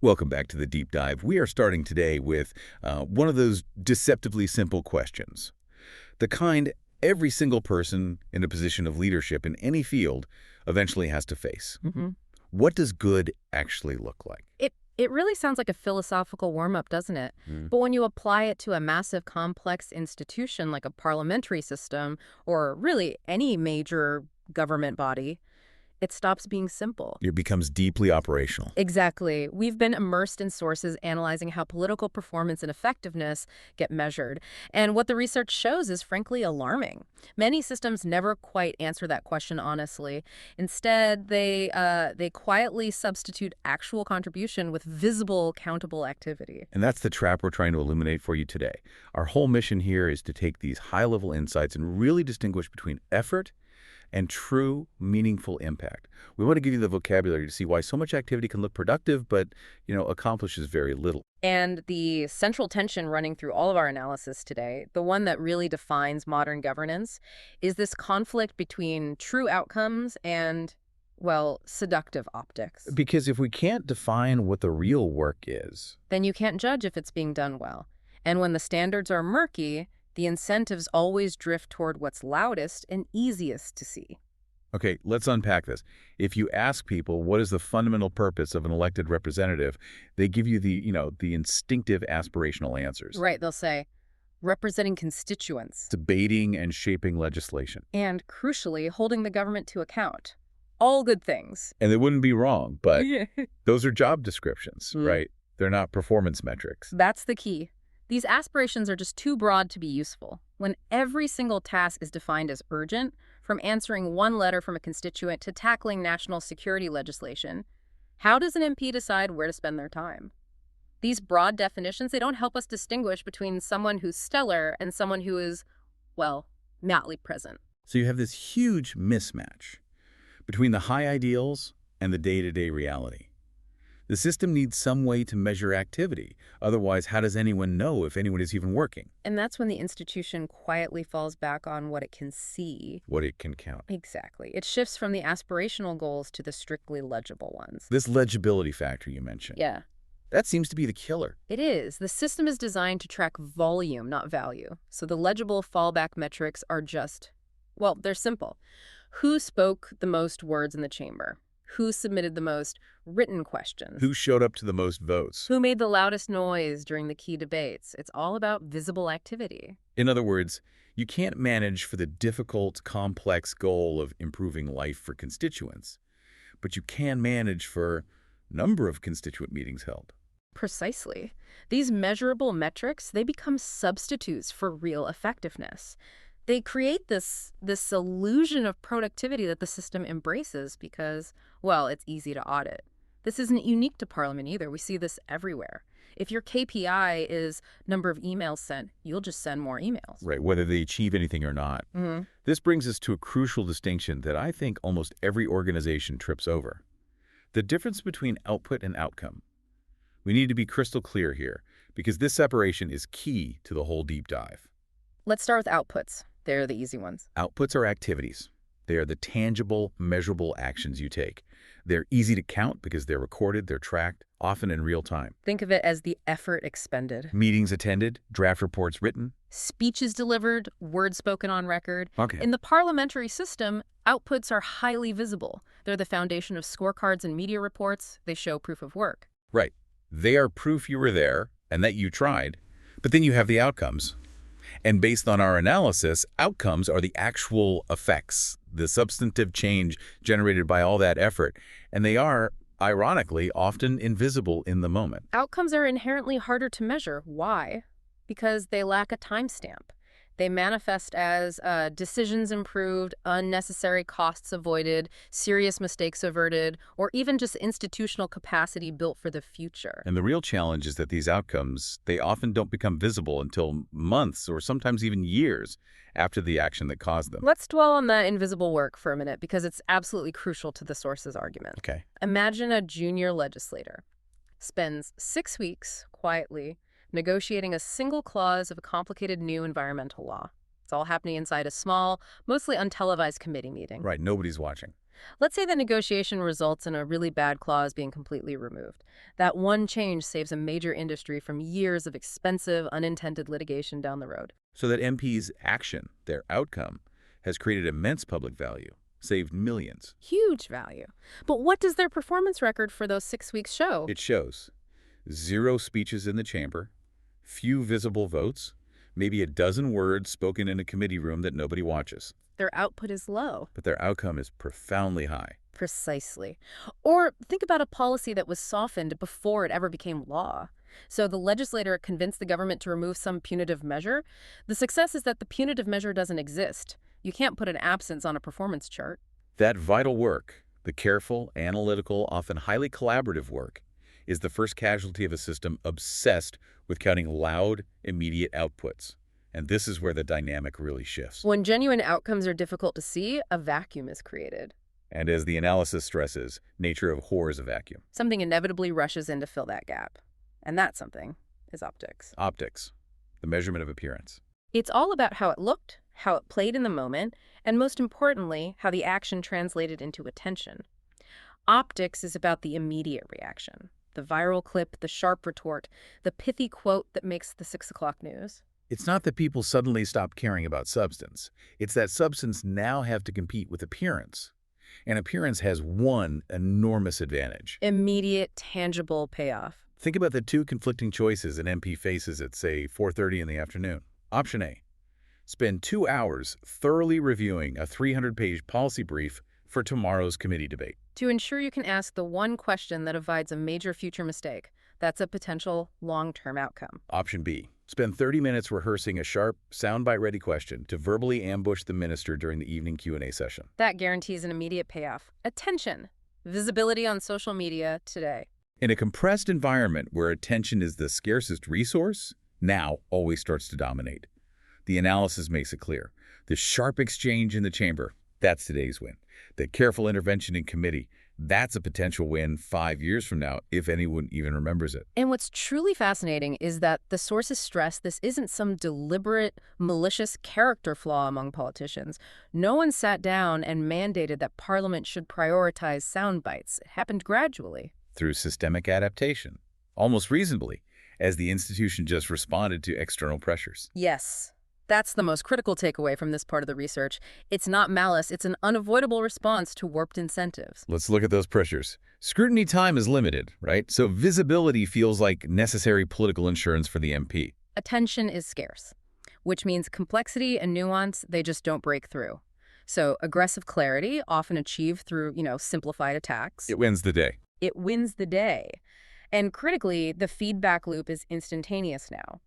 Welcome back to the Deep Dive. We are starting today with one of those deceptively simple questions. The kind every single person in a position of leadership in any field eventually has to face. What does good actually look like? It really sounds like a philosophical warm-up, doesn't it? But when you apply it to a massive, complex institution like a parliamentary system, or really any major government body, it stops being simple. It becomes deeply operational. Exactly. We've been immersed in sources analyzing how political performance and effectiveness get measured. And what the research shows is frankly alarming. Many systems never quite answer that question honestly. Instead, they quietly substitute actual contribution with visible, countable activity. And that's the trap we're trying to illuminate for you today. Our whole mission here is to take these high-level insights and really distinguish between effort and true, meaningful impact. We want to give you the vocabulary to see why so much activity can look productive, but, accomplishes very little. And the central tension running through all of our analysis today, the one that really defines modern governance, is this conflict between true outcomes and, well, seductive optics. Because if we can't define what the real work is, Then you can't judge if it's being done well. And when the standards are murky, the incentives always drift toward what's loudest and easiest to see. okay, let's unpack this. If you ask people what is the fundamental purpose of an elected representative, they give you the instinctive aspirational answers. Right, they'll say, representing constituents. Debating and shaping legislation. And crucially, holding the government to account. All good things. And they wouldn't be wrong, but Yeah. those are job descriptions, right? They're not performance metrics. That's the key. These aspirations are just too broad to be useful. When every single task is defined as urgent, from answering one letter from a constituent to tackling national security legislation, how does an MP decide where to spend their time? These broad definitions, they don't help us distinguish between someone who's stellar and someone who is, well, mildly present. So you have this huge mismatch between the high ideals and the day-to-day reality. The system needs some way to measure activity. Otherwise, how does anyone know if anyone is even working? And that's when the institution quietly falls back on what it can see. What it can count. Exactly. It shifts from the aspirational goals to the strictly legible ones. This legibility factor you mentioned. Yeah, That seems to be the killer. it is. The system is designed to track volume, not value. So the legible fallback metrics are just, well, they're simple. Who spoke the most words in the chamber? Who submitted the most written questions? Who showed up to the most votes? Who made the loudest noise during the key debates? It's all about visible activity. In other words, you can't manage for the difficult, complex goal of improving life for constituents, but you can manage for number of constituent meetings held. Precisely. These measurable metrics, they become substitutes for real effectiveness. They create this illusion of productivity that the system embraces because, well, it's easy to audit. This isn't unique to Parliament either. We see this everywhere. If your KPI is number of emails sent, you'll just send more emails. Right, whether they achieve anything or not. This brings us to a crucial distinction that I think almost every organization trips over. The difference between output and outcome. We need to be crystal clear here, because this separation is key to the whole deep dive. Let's start with outputs. They're the easy ones. Outputs are activities. They are the tangible, measurable actions you take. They're easy to count because they're recorded, they're tracked, often in real time. Think of it as the effort expended. Meetings attended, draft reports written. Speeches delivered, words spoken on record. Okay. In the parliamentary system, outputs are highly visible. They're the foundation of scorecards and media reports. They show proof of work. Right. They are proof you were there and that you tried. But then you have the outcomes. And based on our analysis, outcomes are the actual effects, the substantive change generated by all that effort. And they are, ironically, often invisible in the moment. Outcomes are inherently harder to measure. Why? Because they lack a timestamp. They manifest as decisions improved, unnecessary costs avoided, serious mistakes averted, or even just institutional capacity built for the future. And the real challenge is that these outcomes, they often don't become visible until months or sometimes even years after the action that caused them. Let's dwell on the invisible work for a minute because it's absolutely crucial to the sources argument. Okay. Imagine a junior legislator spends 6 weeks quietly negotiating a single clause of a complicated new environmental law. It's all happening inside a small, mostly untelevised committee meeting. Right, nobody's watching. Let's say the negotiation results in a really bad clause being completely removed. That one change saves a major industry from years of expensive, unintended litigation down the road. So that MP's action, their outcome, has created immense public value, saved millions. Huge value. But what does their performance record for those 6 weeks show? It shows 0 speeches in the chamber, few visible votes, maybe a dozen words spoken in a committee room that nobody watches. Their output is low. But their outcome is profoundly high. Precisely. Or think about a policy that was softened before it ever became law. So the legislator convinced the government to remove some punitive measure. The success is that the punitive measure doesn't exist. You can't put an absence on a performance chart. That vital work, the careful, analytical, often highly collaborative work, is the first casualty of a system obsessed with counting loud, immediate outputs. And this is where the dynamic really shifts. When genuine outcomes are difficult to see, a vacuum is created. And as the analysis stresses, nature abhors a vacuum. Something inevitably rushes in to fill that gap. And that something is optics. Optics, the measurement of appearance. It's all about how it looked, how it played in the moment, and most importantly, how the action translated into attention. Optics is about the immediate reaction. The viral clip, the sharp retort, the pithy quote that makes the 6 o'clock news. It's not that people suddenly stop caring about substance. It's that substance now have to compete with appearance. And appearance has one enormous advantage. Immediate, tangible payoff. Think about the 2 conflicting choices an MP faces at, say, 4:30 in the afternoon. Option A, spend 2 hours thoroughly reviewing a 300-page policy brief for tomorrow's committee debate. To ensure you can ask the one question that avoids a major future mistake. That's a potential long-term outcome. Option B, spend 30 minutes rehearsing a sharp, soundbite-ready question to verbally ambush the minister during the evening Q&A session. That guarantees an immediate payoff. Attention. Visibility on social media today. In a compressed environment where attention is the scarcest resource, now always starts to dominate. The analysis makes it clear. The sharp exchange in the chamber, that's today's win. The careful intervention in committee, that's a potential win 5 years from now, if anyone even remembers it. And what's truly fascinating is that the sources stress this isn't some deliberate, malicious character flaw among politicians. No one sat down and mandated that Parliament should prioritize sound bites. It happened gradually. Through systemic adaptation, almost reasonably, as the institution just responded to external pressures. Yes. That's the most critical takeaway from this part of the research. It's not malice, it's an unavoidable response to warped incentives. Let's look at those pressures. Scrutiny time is limited, right? So visibility feels like necessary political insurance for the MP. Attention is scarce, which means complexity and nuance, they just don't break through. So aggressive clarity, often achieved through, simplified attacks. It wins the day. It wins the day. And critically, the feedback loop is instantaneous now.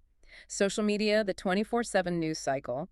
Social media, the 24/7 news cycle,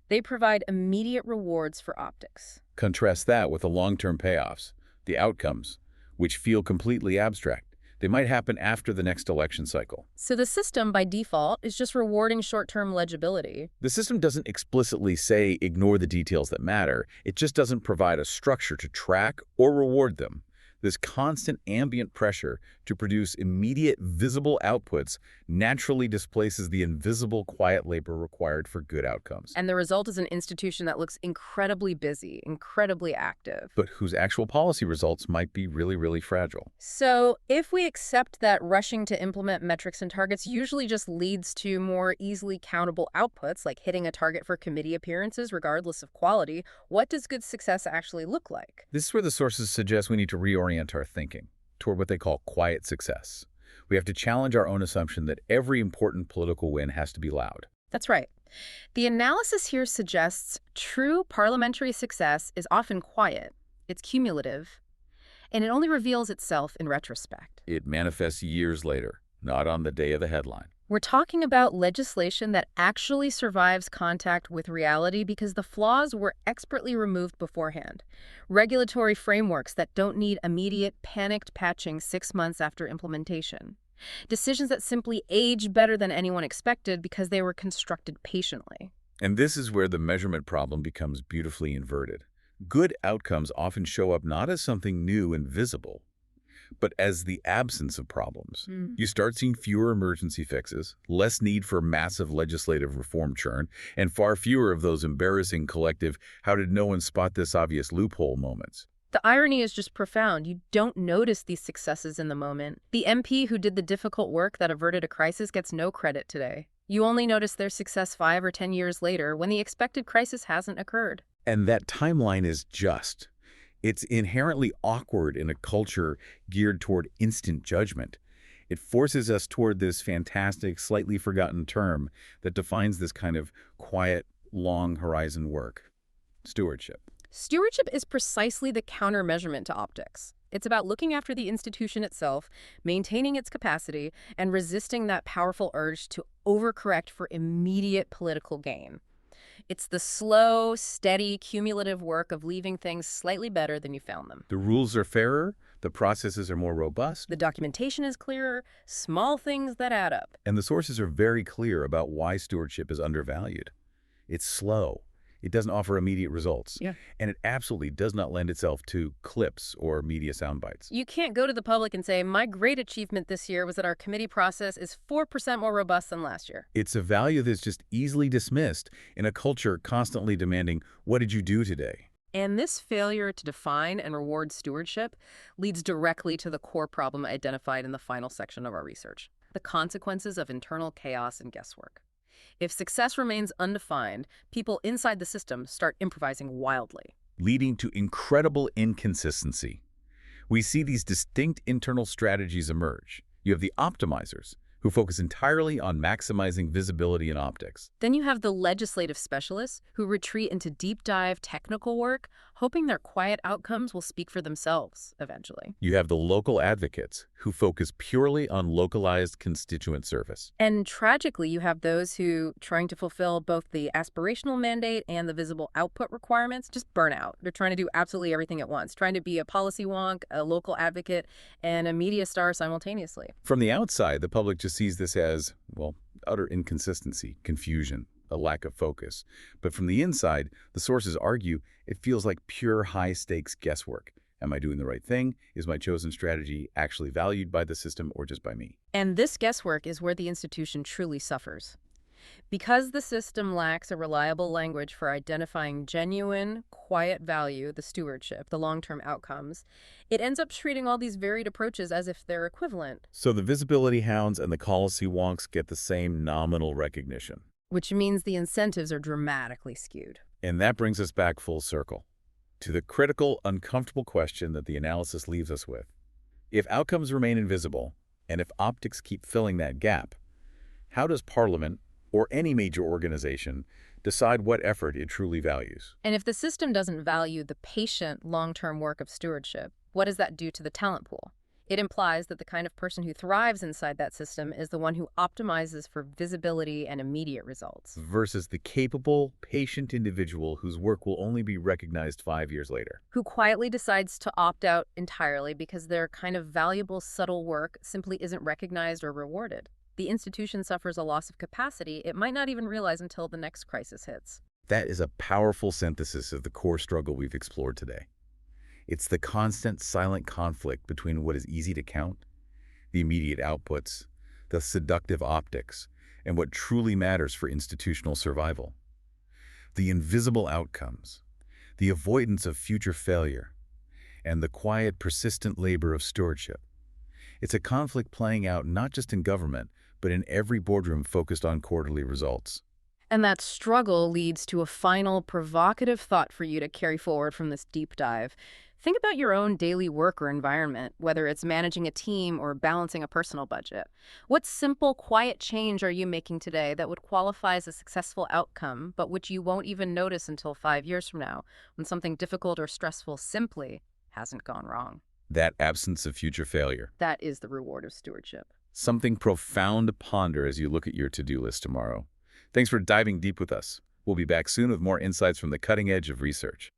they provide immediate rewards for optics. Contrast that with the long-term payoffs, the outcomes, which feel completely abstract. They might happen after the next election cycle. So the system, by default, is just rewarding short-term legibility. The system doesn't explicitly say ignore the details that matter. It just doesn't provide a structure to track or reward them. This constant ambient pressure to produce immediate visible outputs naturally displaces the invisible quiet labor required for good outcomes. And the result is an institution that looks incredibly busy, incredibly active. But whose actual policy results might be really, really fragile. So if we accept that rushing to implement metrics and targets usually just leads to more easily countable outputs, like hitting a target for committee appearances regardless of quality, what does good success actually look like? This is where the sources suggest we need to reorient our thinking toward what they call quiet success. We have to challenge our own assumption that every important political win has to be loud. That's right. The analysis here suggests true parliamentary success is often quiet, it's cumulative, and it only reveals itself in retrospect. It manifests years later, not on the day of the headline. We're talking about legislation that actually survives contact with reality because the flaws were expertly removed beforehand. Regulatory frameworks that don't need immediate, panicked patching 6 months after implementation. Decisions that simply age better than anyone expected because they were constructed patiently. And this is where the measurement problem becomes beautifully inverted. Good outcomes often show up not as something new and visible, but as the absence of problems. You start seeing fewer emergency fixes, less need for massive legislative reform churn, and far fewer of those embarrassing collective, how did no one spot this obvious loophole moments. The irony is just profound. You don't notice these successes in the moment. The MP who did the difficult work that averted a crisis gets no credit today. You only notice their success 5 or 10 years later when the expected crisis hasn't occurred. And that timeline is just. It's inherently awkward in a culture geared toward instant judgment. It forces us toward this fantastic, slightly forgotten term that defines this kind of quiet, long horizon work: stewardship. Stewardship is precisely the countermeasurement to optics. It's about looking after the institution itself, maintaining its capacity, and resisting that powerful urge to overcorrect for immediate political gain. It's the slow, steady, cumulative work of leaving things slightly better than you found them. The rules are fairer, the processes are more robust, The documentation is clearer, small things that add up. and the sources are very clear about why stewardship is undervalued. It's slow. It doesn't offer immediate results. Yeah. And it absolutely does not lend itself to clips or media sound bites. You can't go to the public and say, my great achievement this year was that our committee process is 4% more robust than last year. It's a value that's just easily dismissed in a culture constantly demanding, what did you do today? And this failure to define and reward stewardship leads directly to the core problem identified in the final section of our research: the consequences of internal chaos and guesswork. If success remains undefined, people inside the system start improvising wildly. Leading to incredible inconsistency. We see these distinct internal strategies emerge. You have the optimizers, who focus entirely on maximizing visibility and optics. Then you have the legislative specialists who retreat into deep dive technical work, hoping their quiet outcomes will speak for themselves eventually. You have the local advocates, who focus purely on localized constituent service. And tragically, you have those who, trying to fulfill both the aspirational mandate and the visible output requirements, just burn out. They're trying to do absolutely everything at once, trying to be a policy wonk, a local advocate, and a media star simultaneously. From the outside, the public just sees this as, well, utter inconsistency, confusion, a lack of focus. But from the inside, the sources argue it feels like pure high-stakes guesswork. Am I doing the right thing? Is my chosen strategy actually valued by the system or just by me? And this guesswork is where the institution truly suffers. Because the system lacks a reliable language for identifying genuine, quiet value, the stewardship, the long-term outcomes, it ends up treating all these varied approaches as if they're equivalent. So the visibility hounds and the policy wonks get the same nominal recognition. Which means the incentives are dramatically skewed. And that brings us back full circle to the critical, uncomfortable question that the analysis leaves us with. If outcomes remain invisible, and if optics keep filling that gap, how does Parliament, or any major organization, decide what effort it truly values? And if the system doesn't value the patient, long-term work of stewardship, what does that do to the talent pool? It implies that the kind of person who thrives inside that system is the one who optimizes for visibility and immediate results. Versus the capable, patient individual whose work will only be recognized 5 years later. Who quietly decides to opt out entirely because their kind of valuable, subtle work simply isn't recognized or rewarded. The institution suffers a loss of capacity it might not even realize until the next crisis hits. That is a powerful synthesis of the core struggle we've explored today. It's the constant, silent conflict between what is easy to count, the immediate outputs, the seductive optics, and what truly matters for institutional survival. The invisible outcomes, the avoidance of future failure, and the quiet, persistent labor of stewardship. It's a conflict playing out not just in government, but in every boardroom focused on quarterly results. And that struggle leads to a final, provocative thought for you to carry forward from this deep dive. Think about your own daily work or environment, whether it's managing a team or balancing a personal budget. What simple, quiet change are you making today that would qualify as a successful outcome, but which you won't even notice until 5 years from now, when something difficult or stressful simply hasn't gone wrong? That absence of future failure. That is the reward of stewardship. Something profound to ponder as you look at your to-do list tomorrow. Thanks for diving deep with us. We'll be back soon with more insights from the cutting edge of research.